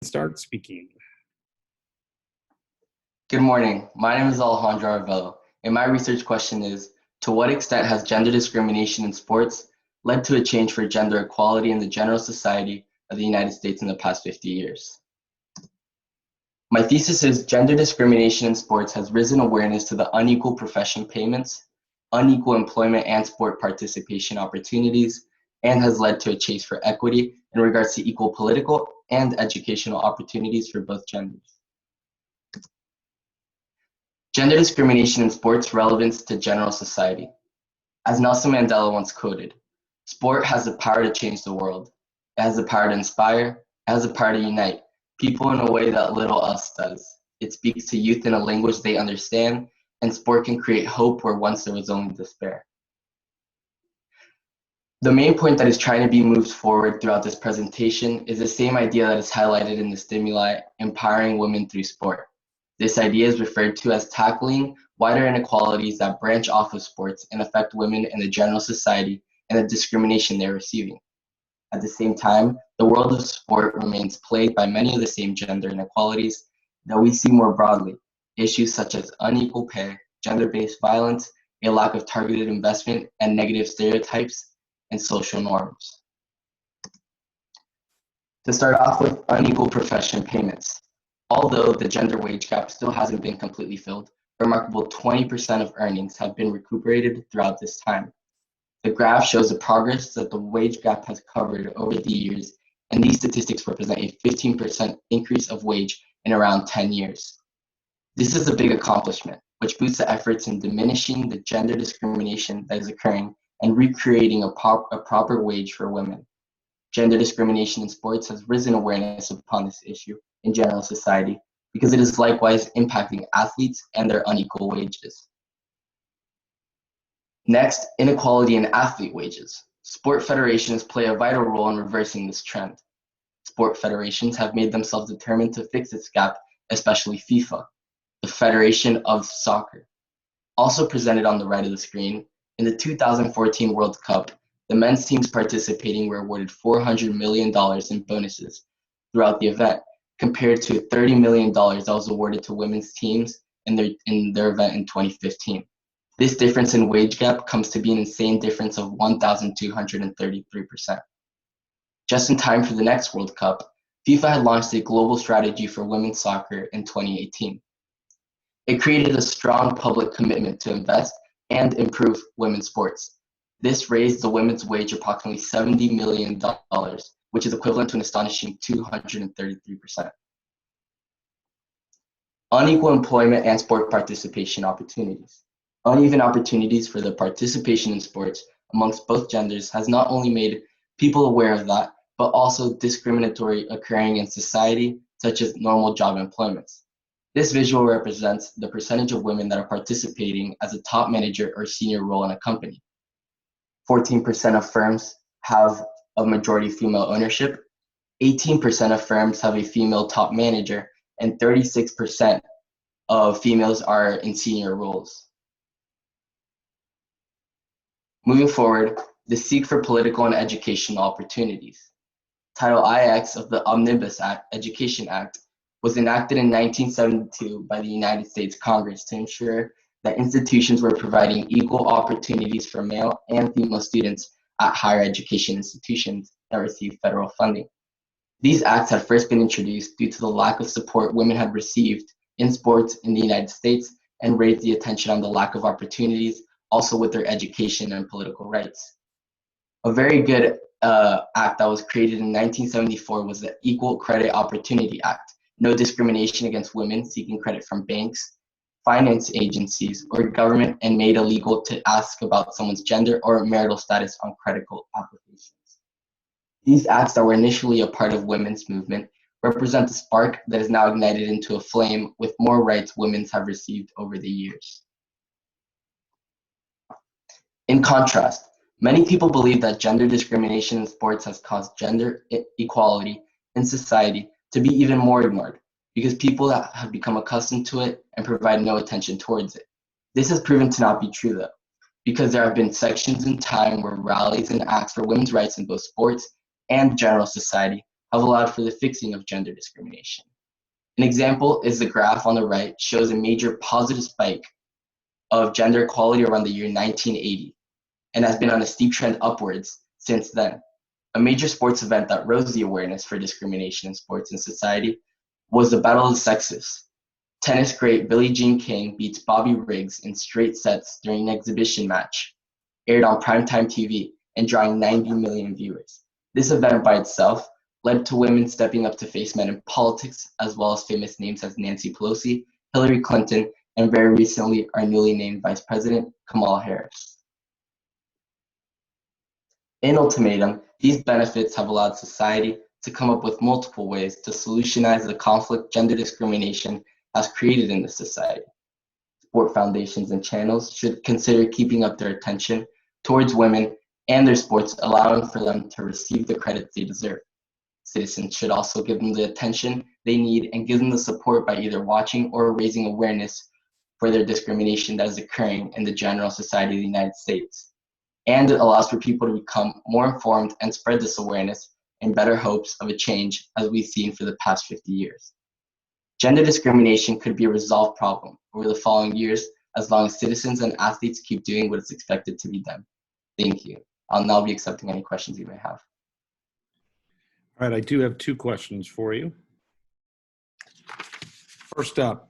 Start speaking. Good morning. My name is Alejandro A, and my research question is, to what extent has gender discrimination in sports led to a change for gender equality in the general society of the United States in the past 50 years? My thesis is gender discrimination in sports has risen awareness to the unequal profession payments, unequal employment and sport participation opportunities, and has led to a chase for equity in regards to equal political and educational opportunities for both genders. Gender discrimination in sports relevance to general society. As Nelson Mandela once quoted, sport has the power to change the world. It has the power to inspire, it has the power to unite people in a way that little else does. It speaks to youth in a language they understand, and sport can create hope where once there was only despair. The main point that is trying to be moved forward throughout this presentation is the same idea that is highlighted in the stimuli, empowering women through sport. This idea is referred to as tackling wider inequalities that branch off of sports and affect women in the general society and the discrimination they're receiving. At the same time, the world of sport remains plagued by many of the same gender inequalities that we see more broadly. Issues such as unequal pay, gender-based violence, a lack of targeted investment, and negative stereotypes and social norms. To start off with unequal profession payments. Although the gender wage gap still hasn't been completely filled, a remarkable 20% of earnings have been recuperated throughout this time. The graph shows the progress that the wage gap has covered over the years, and these statistics represent a 15% increase of wage in around 10 years. This is a big accomplishment, which boosts the efforts in diminishing the gender discrimination that is occurring and recreating a proper wage for women. Gender discrimination in sports has risen awareness upon this issue in general society because it is likewise impacting athletes and their unequal wages. Next, inequality in athlete wages. Sport federations play a vital role in reversing this trend. Sport federations have made themselves determined to fix this gap, especially FIFA, the Federation of Soccer. Also presented on the right of the screen, in the 2014 World Cup, the men's teams participating were awarded $400 million in bonuses throughout the event, compared to $30 million that was awarded to women's teams in their event in 2015. This difference in wage gap comes to be an insane difference of 1,233%. Just in time for the next World Cup, FIFA had launched a global strategy for women's soccer in 2018. It created a strong public commitment to invest and improve women's sports. This raised the women's wage approximately $70 million, which is equivalent to an astonishing 233%. Unequal employment and sport participation opportunities. Uneven opportunities for the participation in sports amongst both genders has not only made people aware of that, but also discriminatory occurring in society, such as normal job employments. This visual represents the percentage of women that are participating as a top manager or senior role in a company. 14% of firms have a majority female ownership, 18% of firms have a female top manager, and 36% of females are in senior roles. Moving forward, the seek for political and educational opportunities. Title IX of the Omnibus Act, Education Act was enacted in 1972 by the United States Congress to ensure that institutions were providing equal opportunities for male and female students at higher education institutions that receive federal funding. These acts had first been introduced due to the lack of support women had received in sports in the United States and raised the attention on the lack of opportunities also with their education and political rights. A very good act that was created in 1974 was the Equal Credit Opportunity Act. No discrimination against women seeking credit from banks, finance agencies, or government, and made illegal to ask about someone's gender or marital status on credit applications. These acts that were initially a part of women's movement represent the spark that is now ignited into a flame with more rights women have received over the years. In contrast, many people believe that gender discrimination in sports has caused gender equality in society to be even more ignored because people have become accustomed to it and provide no attention towards it. This has proven to not be true though, because there have been sections in time where rallies and acts for women's rights in both sports and general society have allowed for the fixing of gender discrimination. An example is the graph on the right shows a major positive spike of gender equality around the year 1980 and has been on a steep trend upwards since then. A major sports event that rose the awareness for discrimination in sports and society was the Battle of the Sexes. Tennis great Billie Jean King beats Bobby Riggs in straight sets during an exhibition match, aired on primetime TV and drawing 90 million viewers. This event by itself led to women stepping up to face men in politics, as well as famous names as Nancy Pelosi, Hillary Clinton, and very recently our newly named Vice President, Kamala Harris. In ultimatum, these benefits have allowed society to come up with multiple ways to solutionize the conflict gender discrimination has created in the society. Sport foundations and channels should consider keeping up their attention towards women and their sports, allowing for them to receive the credit they deserve. Citizens should also give them the attention they need and give them the support by either watching or raising awareness for their discrimination that is occurring in the general society of the United States. And it allows for people to become more informed and spread this awareness in better hopes of a change as we've seen for the past 50 years. Gender discrimination could be a resolved problem over the following years as long as citizens and athletes keep doing what is expected to be done. Thank you. I'll now be accepting any questions you may have. All right, I do have two questions for you. First up,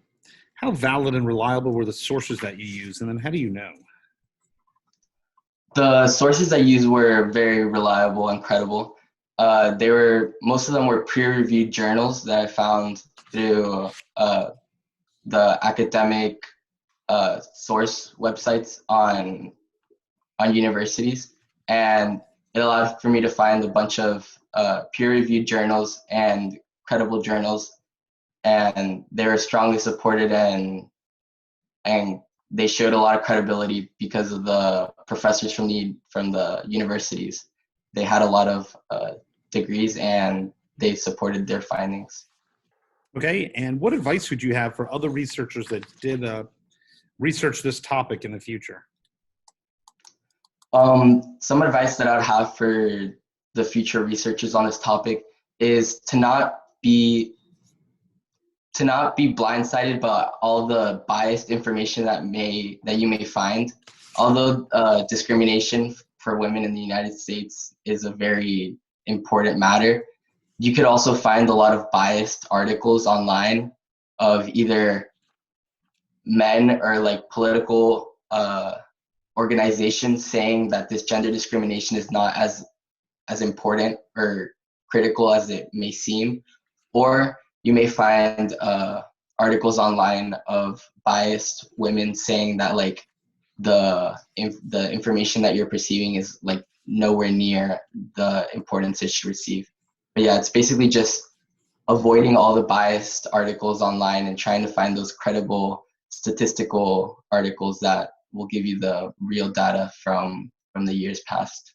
how valid and reliable were the sources that you used, and then how do you know? The sources I used were very reliable and credible. Most of them were peer-reviewed journals that I found through the academic source websites on universities, and it allowed for me to find a bunch of peer-reviewed journals and credible journals, and they were strongly supported and they showed a lot of credibility because of the professors from the universities. They had a lot of degrees and they supported their findings. Okay, and what advice would you have for other researchers that did research this topic in the future? Some advice that I would have for the future researchers on this topic is to not be blindsided by all the biased information that you may find. Although discrimination for women in the United States is a very important matter, you could also find a lot of biased articles online of either men or like political organizations saying that this gender discrimination is not as important or critical as it may seem, or you may find articles online of biased women saying that like the information that you're perceiving is like nowhere near the importance it should receive. But yeah, it's basically just avoiding all the biased articles online and trying to find those credible statistical articles that will give you the real data from the years past.